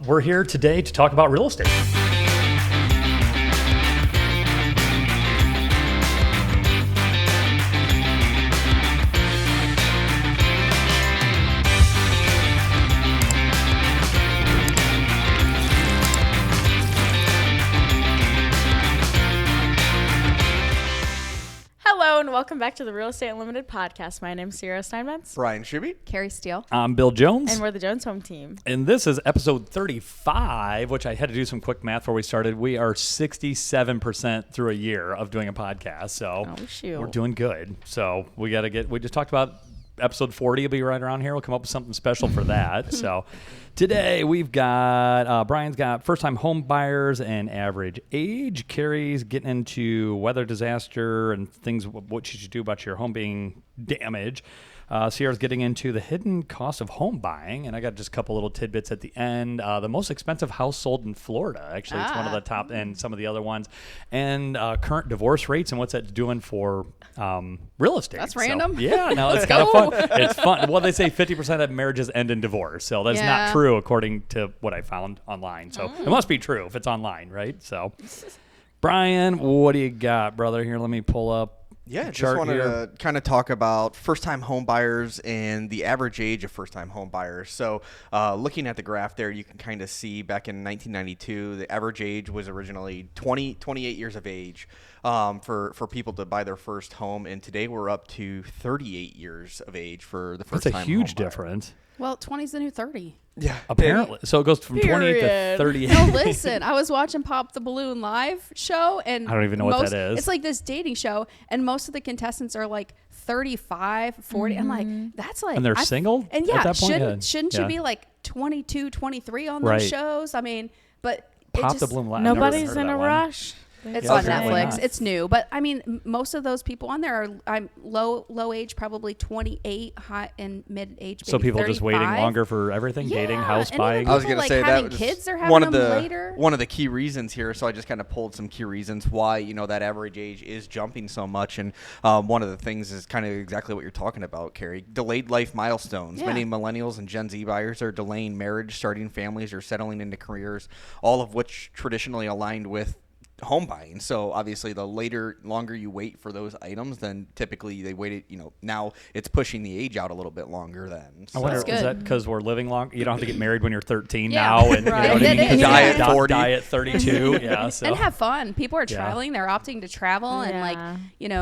We're here today to talk about real estate. Hello and welcome back to the Real Estate Unlimited podcast. My name's Steinman. Bryan Shuby. Carrie Steel. I'm Bill Jones. And we're the Jones Home Team. And this is episode 35, which I had to do some quick math before we started. We are 67% through a year of doing a podcast. So we're doing good. So we just talked about episode 40 will be right around here. We'll come up with something special for that. So today we've got, Brian's got first-time home buyers and average age. Carrie's getting into weather disaster and things, what you should do about your home being damaged. Sierra's getting into the hidden cost of home buying, and I got just a couple little tidbits at the end. The most expensive house sold in Florida, actually, it's one of the top, and some of the other ones, and current divorce rates and what's that doing for real estate. That's random. Yeah, no, it's kind of fun. It's fun. Well, they say 50% of marriages end in divorce, so that's not true according to what I found online. So it must be true if it's online, right? So, Brian, what do you got, brother? Here, let me pull up. Yeah, just wanted to kind of talk about first-time home buyers and the average age of first-time home buyers. So looking at the graph there, you can kind of see back in 1992, the average age was originally 28 years of age for people to buy their first home. And today we're up to 38 years of age for the first-time home buyer. That's a huge difference. Well, 20 is the new 30. Yeah. Apparently. So it goes from 28 to 38. No, listen. I was watching Pop the Balloon live show, and I don't even know what that is. It's like this dating show, and most of the contestants are like 35, 40. I'm like, that's like... And they're single? And at that point? Shouldn't you be like 22, 23 on those shows? I mean, but... Pop the Balloon live. Nobody's in a rush. It's on Netflix. It's new, but I mean, most of those people on there are low age, probably 28, high and mid age. So people 35. just waiting longer for everything, dating, house buying. I was going to say having that kids are having one of them later. One of the key reasons here. So I just kind of pulled some key reasons why that average age is jumping so much, and one of the things is kind of exactly what you're talking about, Carrie. Delayed life milestones. Yeah. Many millennials and Gen Z buyers are delaying marriage, starting families, or settling into careers, all of which traditionally aligned with home buying. So obviously the longer you wait for those items, then typically they waited, now it's pushing the age out a little bit longer then. So. I wonder, is that because we're living long? You don't have to get married when you're 13 Yeah. now and die at 40. Die at 32. Yeah. So. And have fun. People are traveling. They're opting to travel and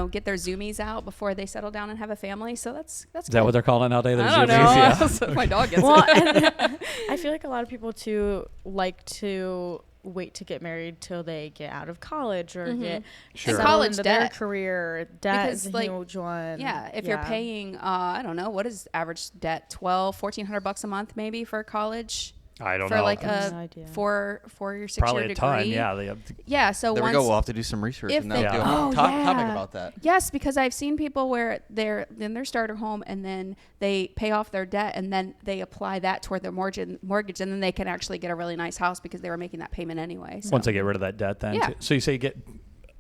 get their zoomies out before they settle down and have a family. So that's Is that what they're calling it nowadays? I don't know. Yeah. My dog gets it. And I feel like a lot of people too like to wait to get married till they get out of college or get college into debt. their career. Debt is a huge one. Yeah, if you're paying, I don't know, what is average debt? $1,400 a month maybe for college? I don't for know. For like a four or 6 Probably year a degree. ton. Yeah. So there we go. We'll have to do some research and then do a topic about that. Yes, because I've seen people where they're in their starter home and then they pay off their debt and then they apply that toward their mortgage and then they can actually get a really nice house because they were making that payment anyway. So. Once they get rid of that debt, then. Yeah. So you say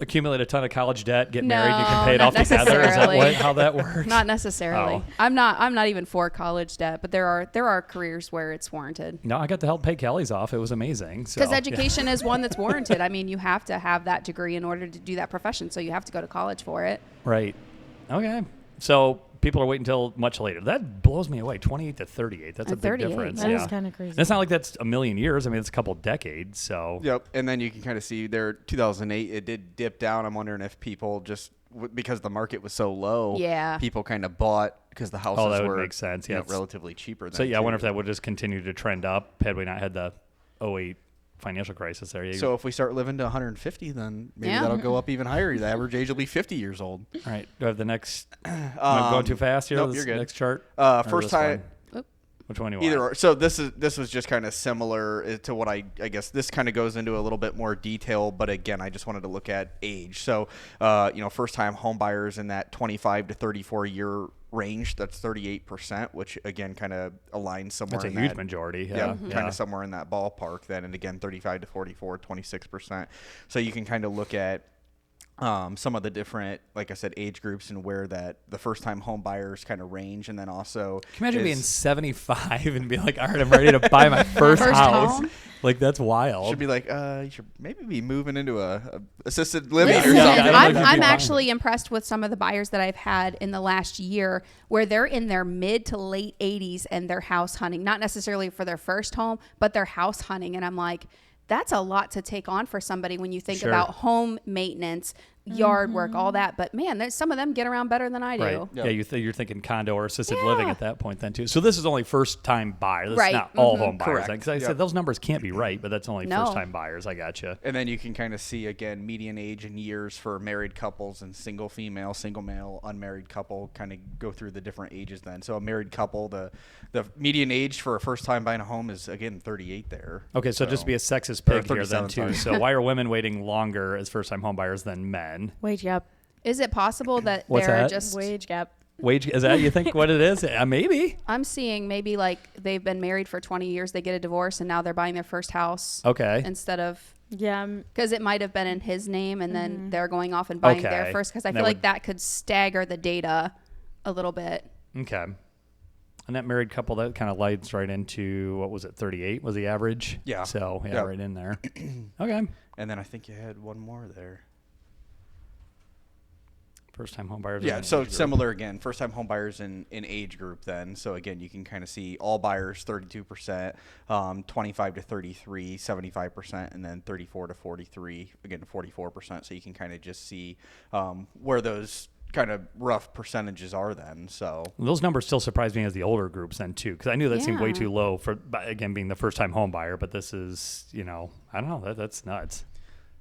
accumulate a ton of college debt, get married, you can pay it off together. Is that how that works? Not necessarily. Oh. I'm not even for college debt, but there are careers where it's warranted. No, I got to help pay Kelly's off. It was amazing. Because education is one that's warranted. I mean, you have to have that degree in order to do that profession, so you have to go to college for it. Right. Okay. So people are waiting until much later. That blows me away. 28 to 38. That's a big difference. That is kind of crazy. And it's not like that's a million years. I mean, it's a couple decades. So. Yep. And then you can kind of see there, 2008, it did dip down. I'm wondering if people just because the market was so low, people kind of bought because the houses that would were make sense. Yeah, relatively cheaper. So I wonder if that would just continue to trend up had we not had the 08 financial crisis there. So if we start living to 150, then maybe that'll go up even higher. The average age will be 50 years old. All right. Do I have the next? Am I going too fast here? Nope, you're good. Next chart. First time. Which one do you want? Either or. So this was just kind of similar to what I guess this kind of goes into a little bit more detail, but again, I just wanted to look at age. So, first time home buyers in that 25 to 34 year range, that's 38%, which again kind of aligns somewhere. That's a huge majority. Yeah, kind of somewhere in that ballpark then. And again, 35 to 44, 26%. So you can kind of look at some of the different, like I said, age groups and where that the first time home buyers kind of range. And then also, can you imagine being 75 and be like, all right, I'm ready to buy my first house. Like, that's wild. Should be like, you should maybe be moving into a assisted living. Listen, or something. I'm actually impressed with some of the buyers that I've had in the last year where they're in their mid to late 80s and they're house hunting, not necessarily for their first home, but they're house hunting. And I'm like, that's a lot to take on for somebody when you think about home maintenance, yard work, all that. But man, there's some of them get around better than I do. Right. Yep. Yeah, you're thinking condo or assisted living at that point then too. So this is only first time buyer. This is not all home buyers. Because I said those numbers can't be right, but that's only first time buyers. I gotcha. And then you can kind of see again median age in years for married couples and single female, single male, unmarried couple. Kind of go through the different ages then. So a married couple, the median age for a first time buying a home is again 38 there. Okay, so just be a sexist pig here then too. So why are women waiting longer as first time home buyers than men? Wage gap. Is it possible that What's they're that? just Wage gap. Wage, is that you think what it is? Maybe. I'm seeing maybe like they've been married for 20 years, they get a divorce, and now they're buying their first house. Okay. Instead of Yeah, because it might have been in his name, and then they're going off and buying their first. Because I feel like that could stagger the data a little bit. Okay. And that married couple, that kind of lights right into, what was it, 38 was the average? Yeah. So, right in there. Okay. And then I think you had one more there. First-time home buyers. Yeah, so similar again. First-time home buyers in age group then. So, again, you can kind of see all buyers 32%, 25 to 33, 75%, and then 34 to 43, again, 44%. So you can kind of just see where those kind of rough percentages are then. So those numbers still surprise me as the older groups then too, because I knew that seemed way too low for, again, being the first-time home buyer. But this is, I don't know, that's nuts.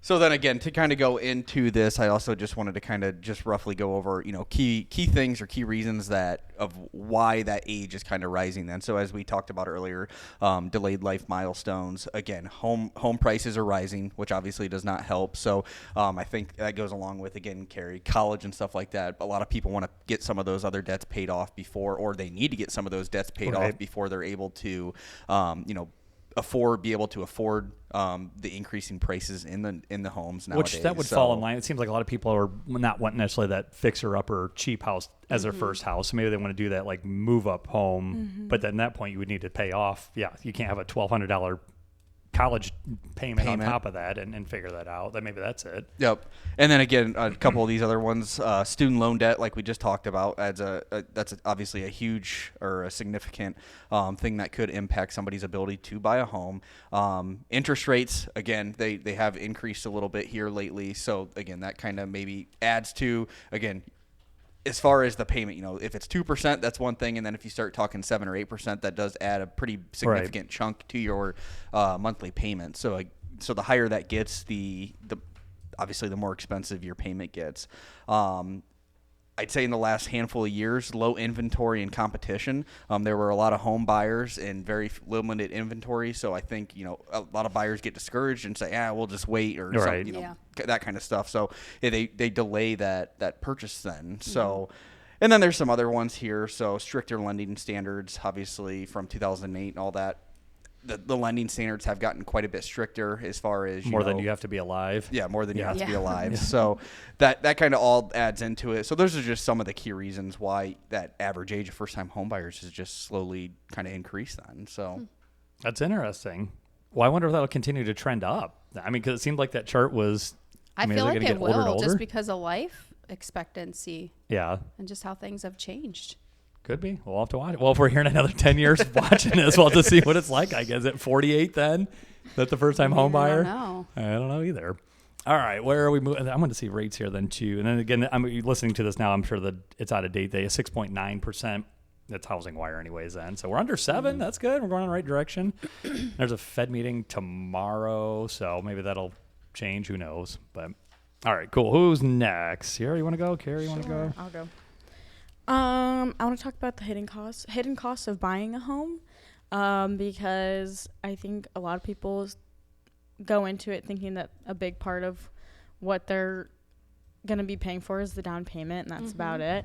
So then again, to kind of go into this, I also just wanted to kind of just roughly go over, key things or key reasons that of why that age is kind of rising then. So as we talked about earlier, delayed life milestones, again, home prices are rising, which obviously does not help. So I think that goes along with, again, Carrie, college and stuff like that. A lot of people want to get some of those other debts paid off before, or they need to get some of those debts paid off before they're able to, be able to afford the increasing prices in the homes nowadays. Which that would fall in line. It seems like a lot of people are not wanting necessarily that fixer-upper cheap house as their first house. So maybe they want to do that like move-up home. But then at that point, you would need to pay off. Yeah, you can't have a $1,200 college payment on top of that and figure that out. Then maybe that's it. Yep. And then again, a couple of these other ones, student loan debt, like we just talked about, that's obviously a huge or a significant thing that could impact somebody's ability to buy a home. Interest rates, again, they have increased a little bit here lately. So again, that kind of maybe adds to, again, as far as the payment, if it's 2%, that's one thing. And then if you start talking 7 or 8%, that does add a pretty significant chunk to your monthly payment. So the higher that gets, the obviously the more expensive your payment gets. I'd say in the last handful of years, low inventory and competition. There were a lot of home buyers and very limited inventory. So I think, a lot of buyers get discouraged and say, we'll just wait or something, that kind of stuff. So they delay that purchase then. So, and then there's some other ones here. So stricter lending standards, obviously from 2008 and all that. The lending standards have gotten quite a bit stricter as far as more than you have to be alive. Yeah, more than you have to be alive. So that kind of all adds into it. So those are just some of the key reasons why that average age of first-time homebuyers has just slowly kind of increased then. So that's interesting. Well, I wonder if that'll continue to trend up. I mean, because it seemed like that chart was. I feel like it will just because of life expectancy. Yeah. And just how things have changed. Could be. We'll have to watch it. Well, if we're here in another 10 years watching this, we'll have to see what it's like. I guess at 48 then? That's the first-time home buyer? I don't know either. All right. Where are we moving? I'm going to see rates here then, too. And then, again, I'm listening to this now. I'm sure that it's out of date. They 6.9%. That's Housing Wire anyways then. So we're under 7. That's good. We're going in the right direction. There's a Fed meeting tomorrow, so maybe that'll change. Who knows? But all right, cool. Who's next? Sierra, you want to go? Carrie, you want to go? I'll go. I want to talk about the hidden costs of buying a home, because I think a lot of people go into it thinking that a big part of what they're going to be paying for is the down payment, and that's about it.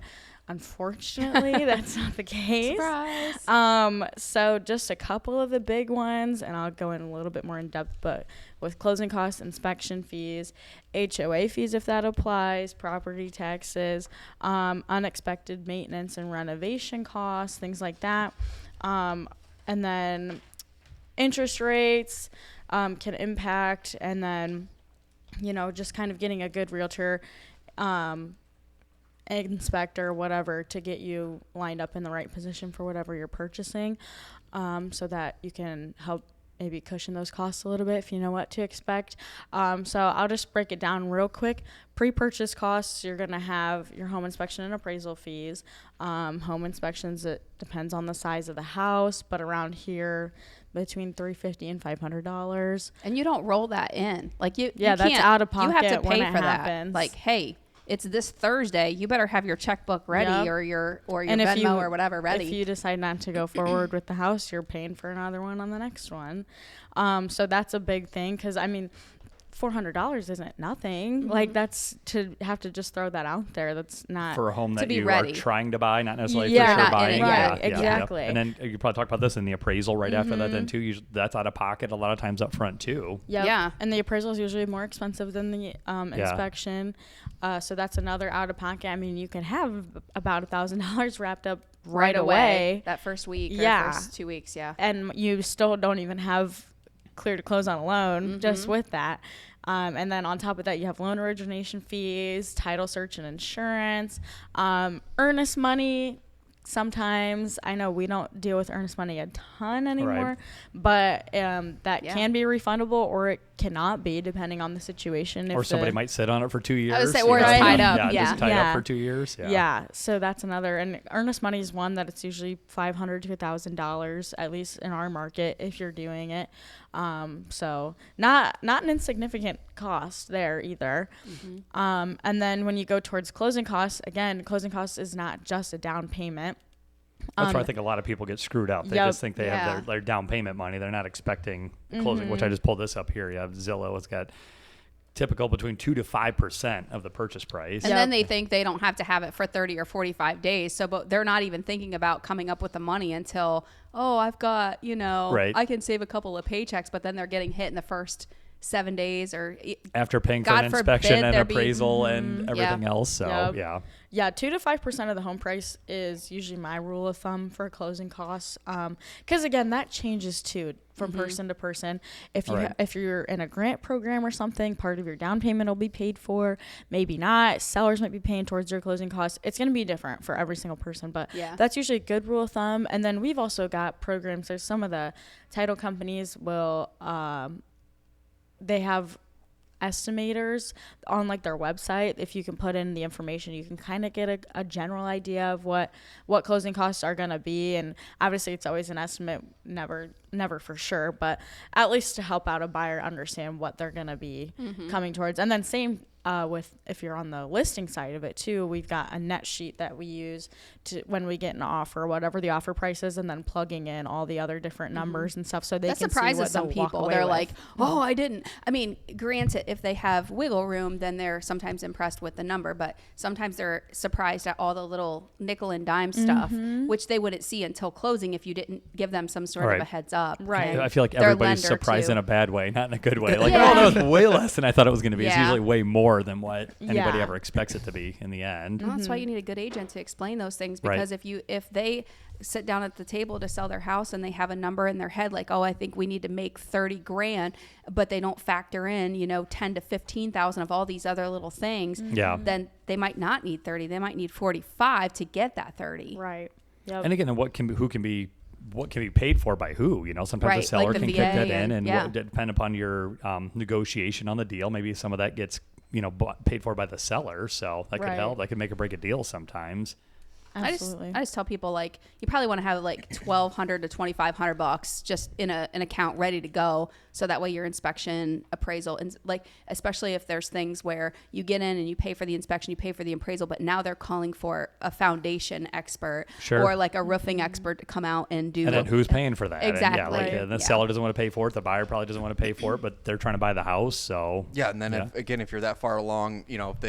Unfortunately, that's not the case. Surprise. So just a couple of the big ones, and I'll go in a little bit more in depth, but with closing costs, inspection fees, HOA fees if that applies, property taxes, unexpected maintenance and renovation costs, things like that. And then interest rates, can impact. And then, just kind of getting a good realtor, inspector, whatever, to get you lined up in the right position for whatever you're purchasing, so that you can help maybe cushion those costs a little bit if you know what to expect. So I'll just break it down real quick. Pre-purchase costs, you're going to have your home inspection and appraisal fees. Home inspections, it depends on the size of the house, but around here between $350 and $500. And you don't roll that in. Like you that's out of pocket. You have to pay when for it that. happens. Like, hey, it's this Thursday. You better have your checkbook ready, or your Venmo or whatever ready. If you decide not to go forward with the house, you're paying for another one on the next one. So that's a big thing, because $400 isn't nothing. Like, that's to have to just throw that out there. That's not for a home that you ready. are trying to buy, not necessarily Yeah, for sure not buying. right, exactly. And then you probably talk about this in the appraisal right after that. Then too, that's out of pocket a lot of times up front too. Yep. Yeah. And the appraisal is usually more expensive than the inspection. So that's another out of pocket. I mean, you can have about $1,000 wrapped up right away that first week. Yeah. Or first 2 weeks. Yeah. And you still don't even have clear to close on a loan just with that. And then on top of that, you have loan origination fees, title search and insurance, earnest money. Sometimes, I know we don't deal with earnest money a ton anymore, but that can be refundable, or it cannot be, depending on the situation. Or somebody might sit on it for 2 years. I would say, or it's tied up. Just tied up for 2 years. Yeah, so that's another. And earnest money is one that it's usually $500 to $1,000, at least in our market, if you're doing it. So not an insignificant cost there either. And then when you go towards closing costs, again, closing costs is not just a down payment. That's where I think a lot of people get screwed up. They just think they have their down payment money. They're not expecting closing, which I just pulled this up here. You have Zillow. It's got typical between 2 to 5% of the purchase price. And then they think they don't have to have it for 30 or 45 days. So, but they're not even thinking about coming up with the money until, I've got, I can save a couple of paychecks, but then they're getting hit in the first 7 days or after paying for an inspection and appraisal and everything else. So, 2 to 5% of the home price is usually my rule of thumb for closing costs. Because again, that changes too from person to person. If you're in a grant program or something, part of your down payment will be paid for, maybe not. Sellers might be paying towards your closing costs. It's going to be different for every single person, but that's usually a good rule of thumb. And then we've also got programs. There's some of the title companies will, they have estimators on like their website. If you can put in the information, you can kind of get a general idea of what closing costs are going to be. And obviously it's always an estimate, never for sure, but at least to help out a buyer understand what they're going to be coming towards. And then same with if you're on the listing side of it too, we've got a net sheet that we use to when we get an offer, whatever the offer price is, and then plugging in all the other different numbers and stuff, so they can see what some people. They're like, I didn't. I mean, granted, if they have wiggle room, then they're sometimes impressed with the number, but sometimes they're surprised at all the little nickel and dime stuff, which they wouldn't see until closing if you didn't give them some sort of a heads up. Right. I feel like everybody's surprised in a bad way, not in a good way. Like, that was way less than I thought it was going to be. It's usually way more than what anybody ever expects it to be in the end. Well, that's why you need a good agent to explain those things, because if they sit down at the table to sell their house and they have a number in their head like, I think we need to make 30 grand, but they don't factor in, 10 to 15,000 of all these other little things, then they might not need 30. They might need 45 to get that 30. Right. Yep. And again, what can be paid for by who? Sometimes the seller can kick that in, and depend upon your negotiation on the deal. Maybe some of that gets paid for by the seller, so that could help. That could make or break a deal sometimes. Absolutely. I just tell people, like, you probably want to have like $1,200 to $2,500 just in an account ready to go, so that way your inspection, appraisal, and like, especially if there's things where you get in and you pay for the inspection, you pay for the appraisal, but now they're calling for a foundation expert or like a roofing expert to come out and do. And then who's paying for that? Exactly. And the seller doesn't want to pay for it. The buyer probably doesn't want to pay for it, but they're trying to buy the house. So and then if you're that far along, if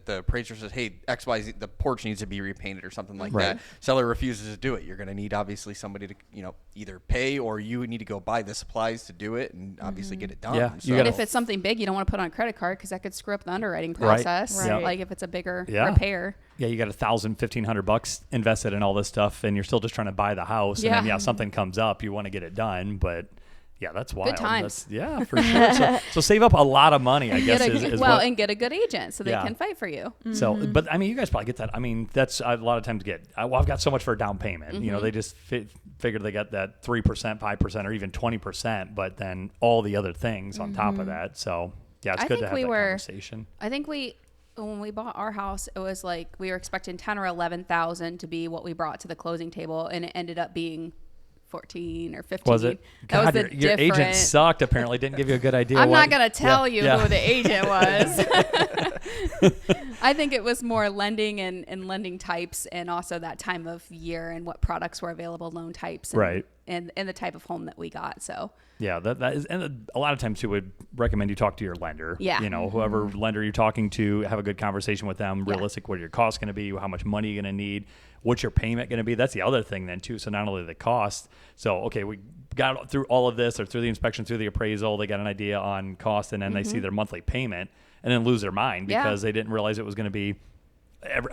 the appraiser says, hey, XYZ, the porch needs to be repainted or something like that, seller refuses to do it, you're going to need obviously somebody to either pay, or you need to go buy the supplies to do it and obviously get it done. And if it's something big, you don't want to put on a credit card, because that could screw up the underwriting process. Like if it's a bigger repair. You got $1,000, $1,500 invested in all this stuff, and you're still just trying to buy the house. And then something comes up, you want to get it done, but Yeah, that's wild. Good times. Yeah, for sure. So save up a lot of money, I guess. And get a good agent so they can fight for you. Mm-hmm. So, but I mean, you guys probably get that. I mean, that's a lot of times I've got so much for a down payment. You know, they just figured they got that 3%, 5%, or even 20%, but then all the other things on top of that. So, yeah, it's good to have that conversation. I think when we bought our house, it was like we were expecting 10 or 11,000 to be what we brought to the closing table, and it ended up being 14 or 15. Was it? That God, was your agent sucked. Apparently, didn't give you a good idea. I'm not going to tell you who the agent was. Yeah. I think it was more lending and lending types, and also that time of year and what products were available, loan types, and the type of home that we got. So yeah, that is, and a lot of times too would recommend you talk to your lender. Yeah, you know, whoever lender you're talking to, have a good conversation with them. Realistic, what are your costs going to be? How much money you're going to need? What's your payment going to be? That's the other thing then too. So not only the cost. So okay, we got through all of this, or through the inspection, through the appraisal, they got an idea on cost, and then they see their monthly payment, and then lose their mind because they didn't realize it was going to be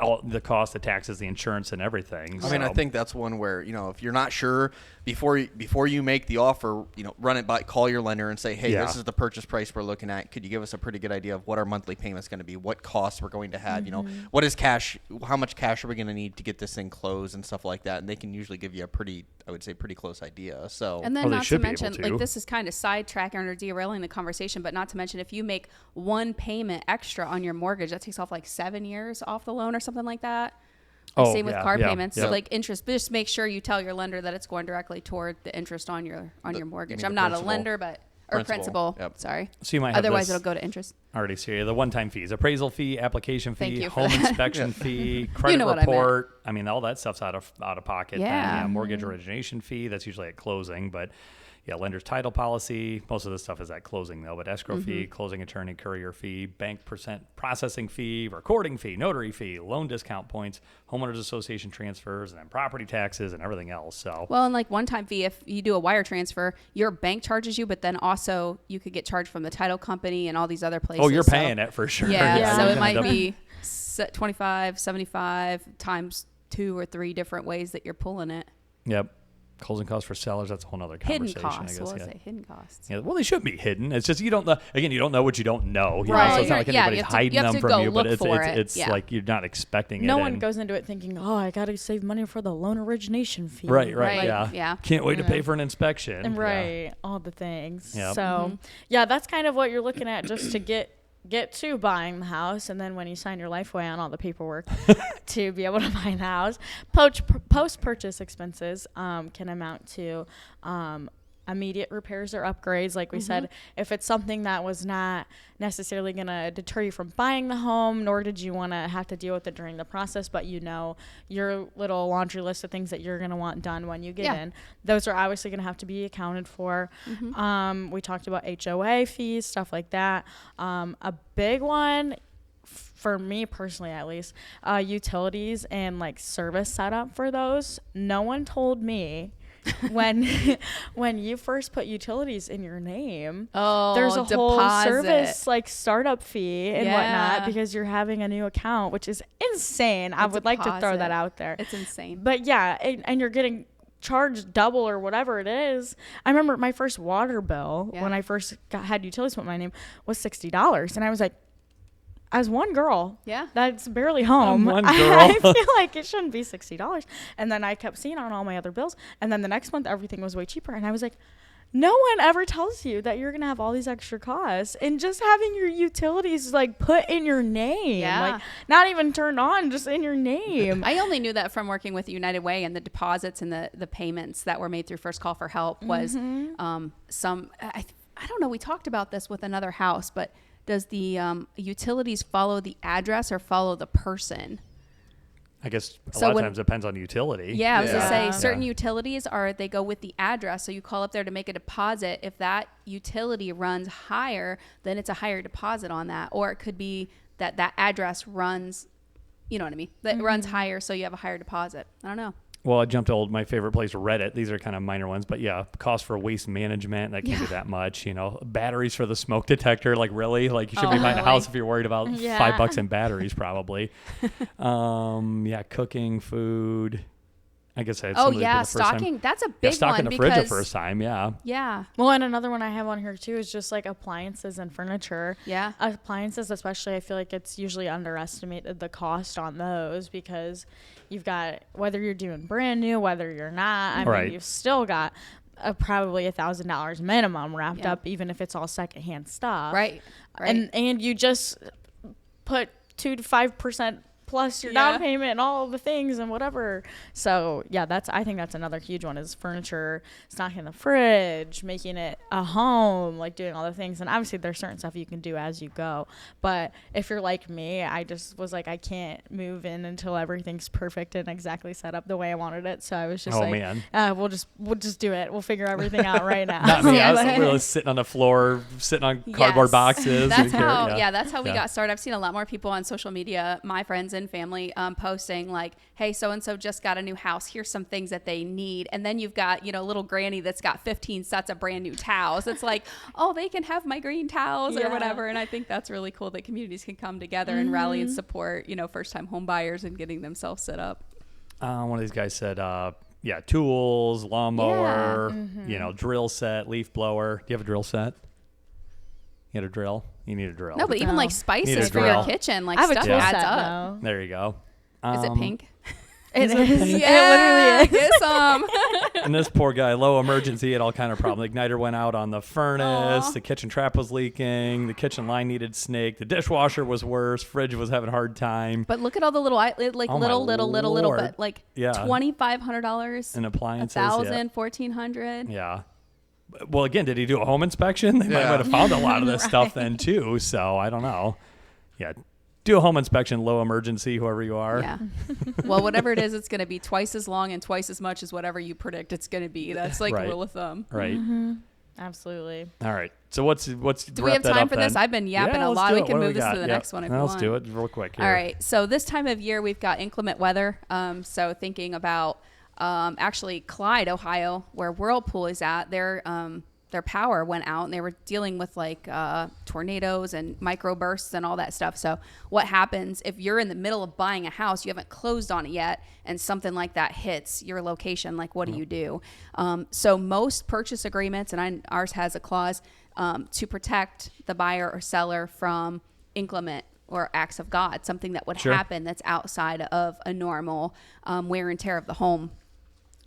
all the cost, the taxes, the insurance, and everything. I mean, I think that's one where, you know, if you're not sure before you make the offer, you know, run it by, call your lender and say, hey, this is the purchase price we're looking at. Could you give us a pretty good idea of what our monthly payment's going to be, what costs we're going to have, you know, what is cash, how much cash are we going to need to get this thing closed and stuff like that. And they can usually give you a pretty close idea. So, and then not to mention, like, this is kind of sidetracking or derailing the conversation, but not to mention if you make one payment extra on your mortgage, that takes off like 7 years off the loan or something like that. Same with car payments. So like interest, but just make sure you tell your lender that it's going directly toward the interest on your mortgage. I'm not a lender, but principal. Yep. Sorry. So you might have otherwise it'll go to interest. Already see the one-time fees, appraisal fee, application fee, home inspection fee, credit you know report. I mean, all that stuff's out of pocket. Yeah. And, mortgage origination fee. That's usually at closing, but. Yeah, lender's title policy. Most of this stuff is at closing, though. But escrow fee, closing attorney, courier fee, bank percent processing fee, recording fee, notary fee, loan discount points, homeowners association transfers, and then property taxes and everything else. So well, and like one-time fee, if you do a wire transfer, your bank charges you, but then also you could get charged from the title company and all these other places. Oh, you're paying it for sure. Yeah, so it might be 25, 75 times 2 or 3 different ways that you're pulling it. Yep. Closing costs for sellers, that's a whole other conversation. Hidden costs. I guess. We'll say hidden costs. Yeah, well, they should be hidden. It's just you don't know. Again, you don't know what you don't know. You right. know? So it's not like anybody's hiding them from you, but it's yeah. like you're not expecting it. No one goes into it thinking, oh, I got to save money for the loan origination fee. Right. Yeah. Can't wait to pay for an inspection. Right. Yeah. All the things. Yep. So, yeah, that's kind of what you're looking at just to get to buying the house, and then when you sign your life away on all the paperwork to be able to buy the house, post-purchase expenses can amount to immediate repairs or upgrades. Like we said, if it's something that was not necessarily going to deter you from buying the home, nor did you want to have to deal with it during the process, but you know your little laundry list of things that you're going to want done when you get in, those are obviously going to have to be accounted for. We talked about HOA fees, stuff like that. A big one for me personally, at least, utilities and like service setup for those. No one told me when you first put utilities in your name, there's a whole service like startup fee and whatnot because you're having a new account, which is insane. I would like to throw that out there. It's insane. But yeah, and you're getting charged double or whatever it is. I remember my first water bill when I first had utilities put in my name was $60, and I was like, as one girl, that's barely home. One girl. I feel like it shouldn't be $60. And then I kept seeing on all my other bills. And then the next month, everything was way cheaper. And I was like, no one ever tells you that you're going to have all these extra costs. And just having your utilities like put in your name, like not even turned on, just in your name. I only knew that from working with United Way, and the deposits and the payments that were made through First Call for Help was I don't know. We talked about this with another house, but does the utilities follow the address or follow the person? I guess a lot of times it depends on the utility. Yeah, I was going to say certain utilities they go with the address. So you call up there to make a deposit. If that utility runs higher, then it's a higher deposit on that. Or it could be that address runs, you know what I mean? That runs higher, so you have a higher deposit. I don't know. Well, I jumped to my favorite place, Reddit. These are kind of minor ones, but yeah, cost for waste management, that can't be that much. You know, batteries for the smoke detector, like really? Like you should be buying a house if you're worried about $5 in batteries probably. Cooking, food. I guess I had Oh yeah, stocking. That's a big one. Stocking the fridge the first time. Yeah. Yeah. Well, and another one I have on here too is just like appliances and furniture. Yeah. Appliances, especially, I feel like it's usually underestimated the cost on those because you've got, whether you're doing brand new, whether you're not, I mean, you've still got probably $1,000 minimum wrapped up, even if it's all secondhand stuff. Right. And you just put 2 to 5% plus your down payment and all the things and whatever. So yeah, I think that's another huge one is furniture, stocking the fridge, making it a home, like doing all the things. And obviously there's certain stuff you can do as you go. But if you're like me, I just was like, I can't move in until everything's perfect and exactly set up the way I wanted it. So I was just we'll just do it. We'll figure everything out right now. Not me. I was literally sitting on the floor, sitting on cardboard boxes. That's how we got started. I've seen a lot more people on social media, my friends and family, posting like, hey, so-and-so just got a new house. Here's some things that they need. And then you've got, little granny that's got 15 sets of brand new towels. It's like, oh, they can have my green towels or whatever. And I think that's really cool that communities can come together and rally and support, first-time home buyers and getting themselves set up. One of these guys said, tools, lawnmower, drill set, leaf blower. Do you have a drill set? You need a drill? You need a drill. No, but even like spices for your kitchen, like stuff adds up. There you go. Is it pink? It is. Pink? Yeah, it literally is. And this poor guy, low emergency, had all kind of problems. The igniter went out on the furnace. The kitchen trap was leaking. The kitchen line needed snake. The dishwasher was worse. Fridge was having a hard time. But look at all the little, but like $2,500 in appliances. $1,000, $1,400. Yeah. Well, again, did he do a home inspection? They might have found a lot of this stuff then too. So I don't know. Yeah. Do a home inspection, low emergency, whoever you are. Yeah. Well, whatever it is, it's going to be twice as long and twice as much as whatever you predict it's going to be. That's like rule of thumb. Right. Mm-hmm. Absolutely. All right. So what's do we have time for this? I've been yapping a lot. We can move this to the next one if you want. Let's do it real quick here. All right. So this time of year, we've got inclement weather. So thinking about actually Clyde, Ohio, where Whirlpool is at, their power went out and they were dealing with like tornadoes and microbursts and all that stuff. So what happens if you're in the middle of buying a house, you haven't closed on it yet, and something like that hits your location? Like, what do you do? So most purchase agreements, and ours has a clause to protect the buyer or seller from inclement or acts of God, something that would happen that's outside of a normal wear and tear of the home.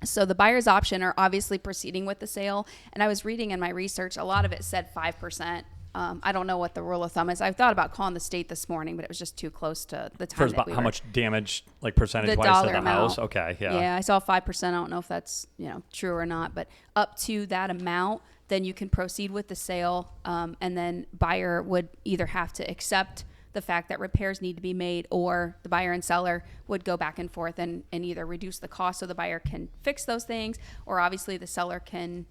So the buyer's option are obviously proceeding with the sale. And I was reading in my research, a lot of it said 5%. I don't know what the rule of thumb is. I thought about calling the state this morning, but it was just too close to the time. First, how much damage, like percentage-wise, to the house? Okay, yeah. Yeah, I saw 5%. I don't know if that's true or not, but up to that amount, then you can proceed with the sale, and then buyer would either have to accept the fact that repairs need to be made, or the buyer and seller would go back and forth and either reduce the cost so the buyer can fix those things, or obviously the seller can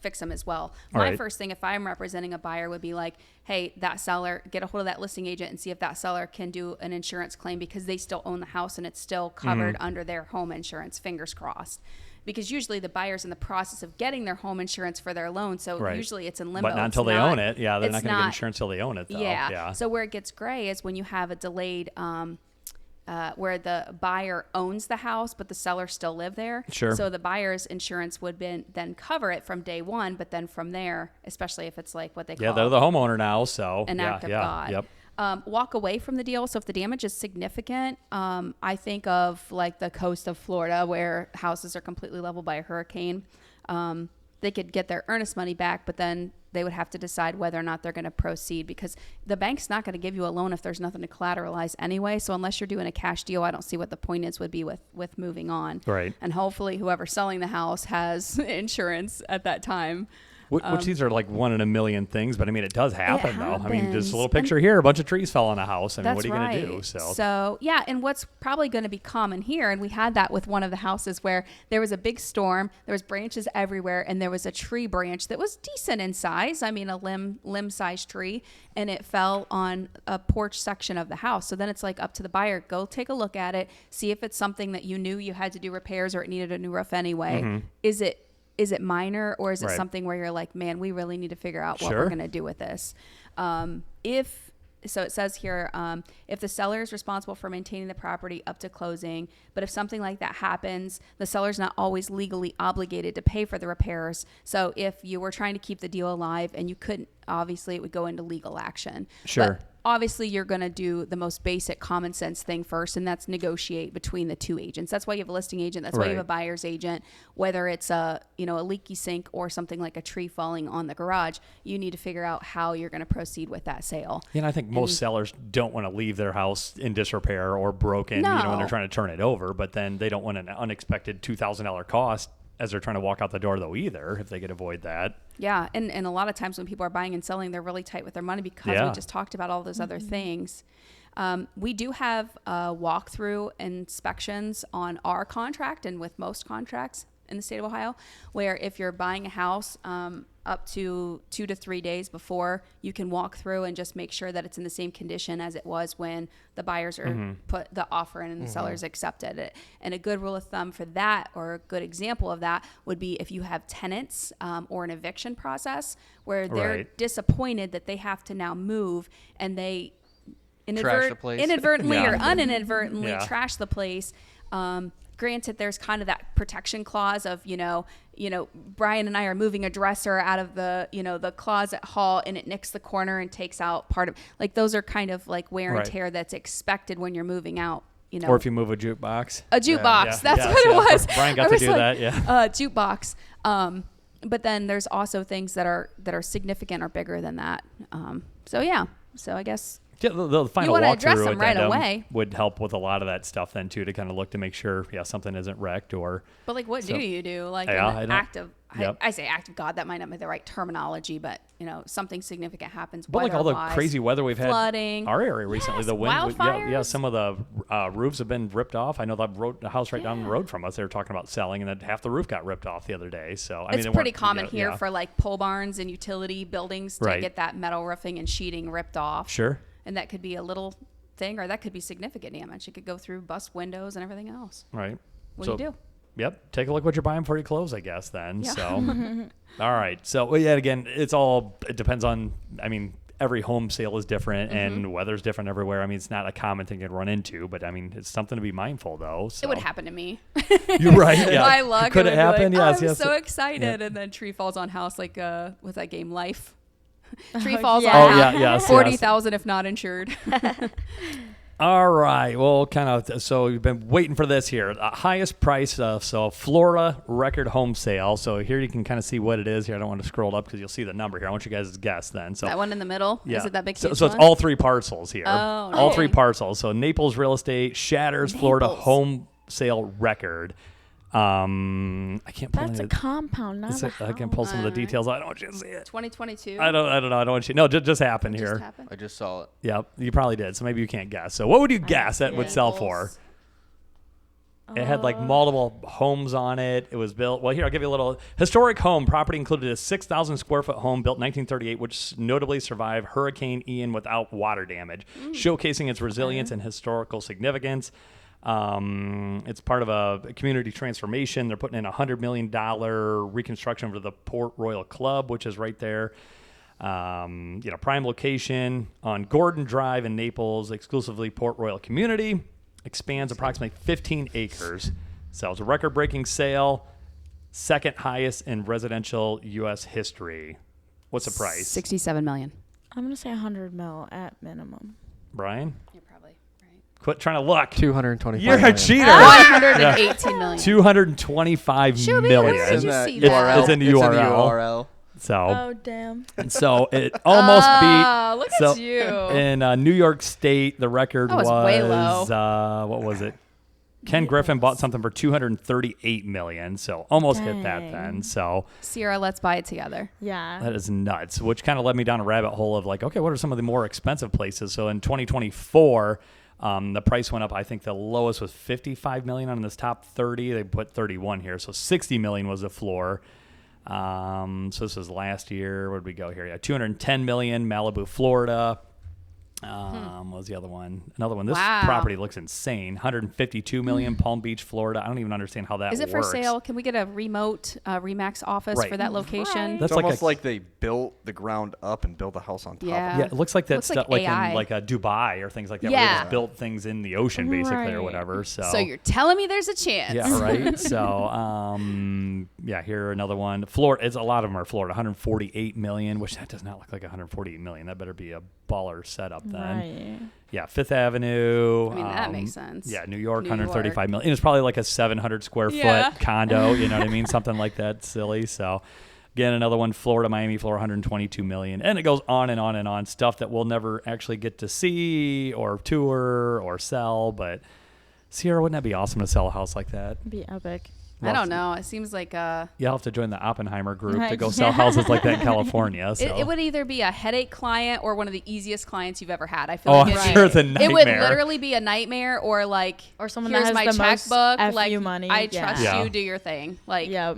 fix them as well. My first thing, if I'm representing a buyer, would be like, hey, that seller, get a hold of that listing agent and see if that seller can do an insurance claim, because they still own the house and it's still covered under their home insurance, fingers crossed. Because usually the buyer's in the process of getting their home insurance for their loan. So usually it's in limbo. But not until they own it. Yeah, they're not going to get insurance until they own it, though. Yeah. So where it gets gray is when you have a delayed, where the buyer owns the house, but the seller still live there. Sure. So the buyer's insurance would then cover it from day one. But then from there, especially if it's like what they call. Yeah, they're the homeowner now. So an act of God. Yep. Walk away from the deal. So if the damage is significant, I think of like the coast of Florida where houses are completely leveled by a hurricane. They could get their earnest money back, but then they would have to decide whether or not they're going to proceed, because the bank's not going to give you a loan if there's nothing to collateralize anyway. So unless you're doing a cash deal, I don't see what the point would be with moving on. Right. And hopefully whoever's selling the house has insurance at that time. Which these are like 1 in a million things, but I mean, it does happen though. I mean, just a little picture here, a bunch of trees fell on a house. I mean, what are you going to do? So yeah, and what's probably going to be common here, and we had that with one of the houses where there was a big storm, there was branches everywhere, and there was a tree branch that was decent in size. I mean, a limb-sized tree, and it fell on a porch section of the house. So then it's like up to the buyer, go take a look at it, see if it's something that you knew you had to do repairs or it needed a new roof anyway. Mm-hmm. Is it minor, or is it something where you're like, man, we really need to figure out what we're going to do with this? If so it says here, if the seller is responsible for maintaining the property up to closing, but if something like that happens, the seller's not always legally obligated to pay for the repairs. So if you were trying to keep the deal alive and you couldn't, obviously it would go into legal action. Sure. But obviously you're going to do the most basic common sense thing first, and that's negotiate between the two agents. That's why you have a listing agent. That's why you have a buyer's agent. Whether it's a leaky sink or something like a tree falling on the garage, you need to figure out how you're going to proceed with that sale. Yeah, and I think most sellers don't want to leave their house in disrepair or broken, when they're trying to turn it over, but then they don't want an unexpected $2,000 cost as they're trying to walk out the door, though, either, if they could avoid that. Yeah, and a lot of times when people are buying and selling, they're really tight with their money because we just talked about all those other things. We do have walkthrough inspections on our contract and with most contracts in the state of Ohio, where if you're buying a house up to 2 to 3 days before, you can walk through and just make sure that it's in the same condition as it was when the buyers are put the offer in and the sellers accepted it. And a good rule of thumb for that, or a good example of that, would be if you have tenants or an eviction process where they're disappointed that they have to now move and they inadvertently or uninadvertently trash the place. Granted, there's kind of that protection clause of, Bryan and I are moving a dresser out of the, the closet hall, and it nicks the corner and takes out part of, like, those are kind of like wear and tear that's expected when you're moving out. Or if you move a jukebox. A jukebox. That's what it was. Bryan got to do that. Jukebox. But then there's also things that are significant or bigger than that. So I guess. Yeah, the final walkthrough right away would help with a lot of that stuff then too, to kind of look to make sure something isn't wrecked or. But like, what do you do? Like an act of, I say act of God, that might not be the right terminology, but something significant happens. But like all the crazy weather we've had, flooding, our area recently, the wind, wildfires. Some of the roofs have been ripped off. I know the house right down the road from us, they were talking about selling, and then half the roof got ripped off the other day. So it's pretty common here for like pole barns and utility buildings to get that metal roofing and sheeting ripped off. Sure. And that could be a little thing, or that could be significant damage. It could go through bust windows and everything else. Right. What do you do? Yep. Take a look what you're buying before you close, I guess, then. Yeah. So, all right. So, again, it depends on, every home sale is different and weather's different everywhere. It's not a common thing you'd run into, but it's something to be mindful, though. So. It would happen to me. You're right. Yeah. My luck. Could it happen? Like, I'm so excited. And then tree falls on house, like, what's that game, Life? Tree falls on house. 40,000 if not insured. All right. Well, so you've been waiting for this here. Highest price, so Florida record home sale. So here you can kind of see what it is here. I don't want to scroll it up because you'll see the number here. I want you guys to guess then. So that one in the middle? Yeah. Is it that big? So it's all three parcels here. Oh, all three parcels. So Naples Real Estate shatters Florida home sale record. I can't pull. That's a compound, not a house. I can pull some of the details. I don't want you to see it. 2022. I don't know. I don't want you. No, just happened here. Happened. I just saw it. Yep, you probably did. So maybe you can't guess. So what would you guess that would sell for? It had like multiple homes on it. It was built. Well, here I'll give you a little historic home. Property included a 6,000 square foot home built in 1938, which notably survived Hurricane Ian without water damage, showcasing its resilience and historical significance. It's part of a community transformation. They're putting in $100 million reconstruction for the Port Royal Club, which is right there. Prime location on Gordon Drive in Naples, exclusively Port Royal community. Expands approximately 15 acres. So it's a record-breaking sale, second highest in residential U.S. history. What's the price? $67 million. I'm gonna say 100 mil at minimum. Bryan? You're probably right. Quit trying to look. 225 You're a cheater. 118 million. 225 million. Where did you see that? It's in the URL. So. Oh damn. And so it almost beat. Look at you. In New York State, the record was way low. What was it? Ken Griffin bought something for $238 million, so almost hit that then. So Sierra, let's buy it together. Yeah. That is nuts, which kind of led me down a rabbit hole of like, okay, what are some of the more expensive places? So in 2024, the price went up. I think the lowest was $55 million on this top 30. They put 31 here, so $60 million was the floor. So this was last year. Where did we go here? Yeah, $210 million, Malibu, Florida. What was the other one? Another one. This property looks insane. 152 million, Palm Beach, Florida. I don't even understand how that works. Is it for sale? Can we get a remote RE/MAX office for that location? That's almost like they built the ground up and built a house on top. Yeah, it looks like that stuff like in like a Dubai or things like that. Yeah. Where they just built things in the ocean basically or whatever. So you're telling me there's a chance? Yeah, right. So here another one. Florida. It's a lot of them are Florida. 148 million, which that does not look like 148 million. That better be a baller setup then. Right. Yeah, Fifth Avenue. I mean, that makes sense. Yeah, New York, 135 million. And it's probably like a 700 square foot condo, you know what I mean? Something like that, silly. So, again, another one, Florida, Miami, Florida, 122 million. And it goes on and on and on. Stuff that we'll never actually get to see or tour or sell. But, Sierra, wouldn't that be awesome to sell a house like that? It'd be epic. I don't know. It seems like you'll have to join the Oppenheimer group to go sell houses like that in California. So. It would either be a headache client or one of the easiest clients you've ever had. I feel like I'm sure it's a nightmare. It would literally be a nightmare or someone here's that has my the checkbook. most like money. I trust you. Do your thing. Like I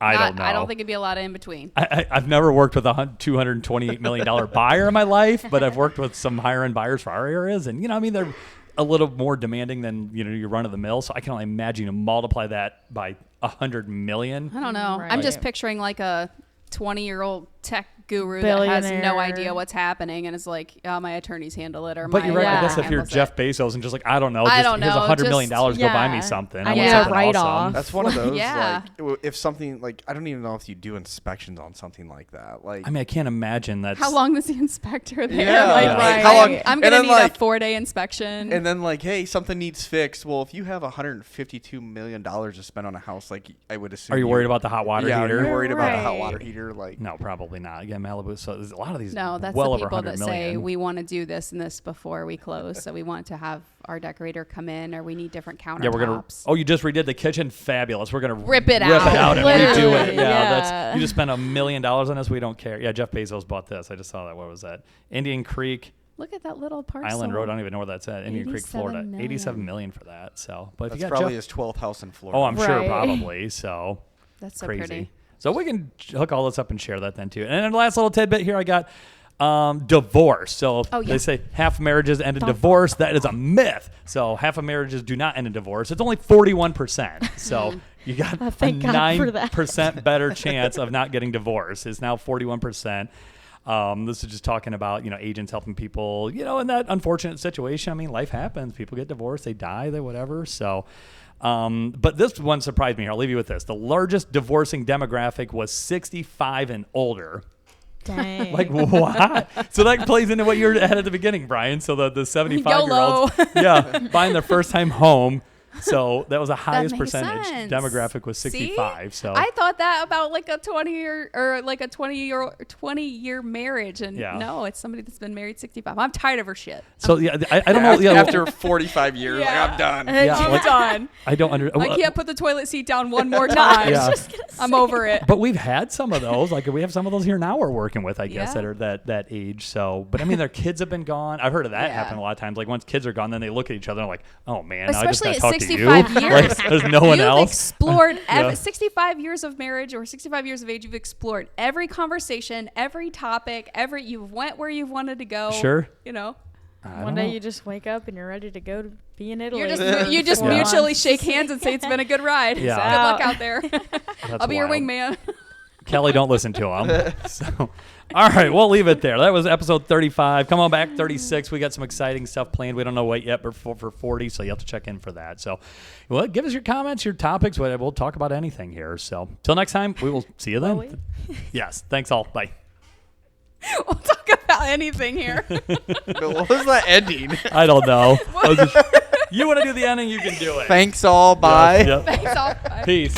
don't know. I don't think it'd be a lot of in between. I've never worked with a $228 million buyer in my life, but I've worked with some higher end buyers for our areas, and they're a little more demanding than your run of the mill. So I can only imagine you multiply that by 100 million. I don't know. Right. I'm just picturing like a 20-year-old tech guru that has no idea what's happening and is like, oh, my attorneys handle it. But you're right. I guess if you're Jeff Bezos and just like, I don't know. Here's $100 million. Go buy me something. I need a write-off. That's one of those. Like, if something like, I don't even know if you do inspections on something like that. Like, I mean, I can't imagine that. How long is the inspector there? Yeah. How long? I'm gonna need a 4-day inspection. And then hey, something needs fixed. Well, if you have $152 million to spend on a house, like I would assume. Are you worried about the hot water heater? Are you worried about the hot water heater? Like, no, probably not. Again, Malibu. So there's a lot of these. No, that's well the over people that say million. we want to do this and this before we close. So we want to have our decorator come in, or we need different countertops. Yeah, we're gonna. Oh, you just redid the kitchen. Fabulous. We're gonna rip it out and redo it. Yeah, you just spent $1 million on this. We don't care. Yeah, Jeff Bezos bought this. I just saw that. What was that? Indian Creek. Look at that little parcel. Island Road. I don't even know where that's at. Indian Creek, Florida. Million. $87 million for that. So, but that's if you got probably Jeff, his 12th house in Florida. Oh, I'm sure probably. So that's so crazy. Pretty. So we can hook all this up and share that then too. And then the last little tidbit here, I got divorce. So they say half marriages end in divorce. That is a myth. So half of marriages do not end in divorce. It's only 41%. So you got a 9% better chance of not getting divorced. It's now 41%. This is just talking about, agents helping people, in that unfortunate situation. I mean, life happens. People get divorced. They die. They whatever. So, but this one surprised me here. I'll leave you with this. The largest divorcing demographic was 65 and older. Dang. Like what? So that plays into what you had at the beginning, Brian. So the 75-year-olds, buying their first time home. So that was the highest percentage. Sense. Demographic was 65. See? So I thought that about like a 20-year marriage, and no, it's somebody that's been married 65. I'm tired of her shit. So I don't know. After 45 years, I'm done. I'm done. I don't understand. I can't put the toilet seat down one more time. I'm over it. But we've had some of those. Like we have some of those here now we're working with, I guess, that are that age. So, but I mean, their kids have been gone. I've heard of that happen a lot of times. Like once kids are gone, then they look at each other and like, oh man, now I just got to talk to you. 65 years. Like, there's no one else. You've explored 65 years of marriage or 65 years of age. You've explored every conversation, every topic, you've went where you've wanted to go. Sure. One day you just wake up and you're ready to go to be in Italy. You just mutually shake hands and say it's been a good ride. Yeah. Good luck out there. I'll be your wingman. Kelly, don't listen to him. So, all right, we'll leave it there. That was episode 35. Come on back, 36. We got some exciting stuff planned. We don't know what yet, but for 40, so you have to check in for that. So, give us your comments, your topics. We'll talk about anything here. So, till next time, we will see you then. Yes, thanks all. Bye. We'll talk about anything here. What was that ending? I don't know. You want to do the ending, you can do it. Thanks all. Bye. Yep. Thanks all. Bye. Peace.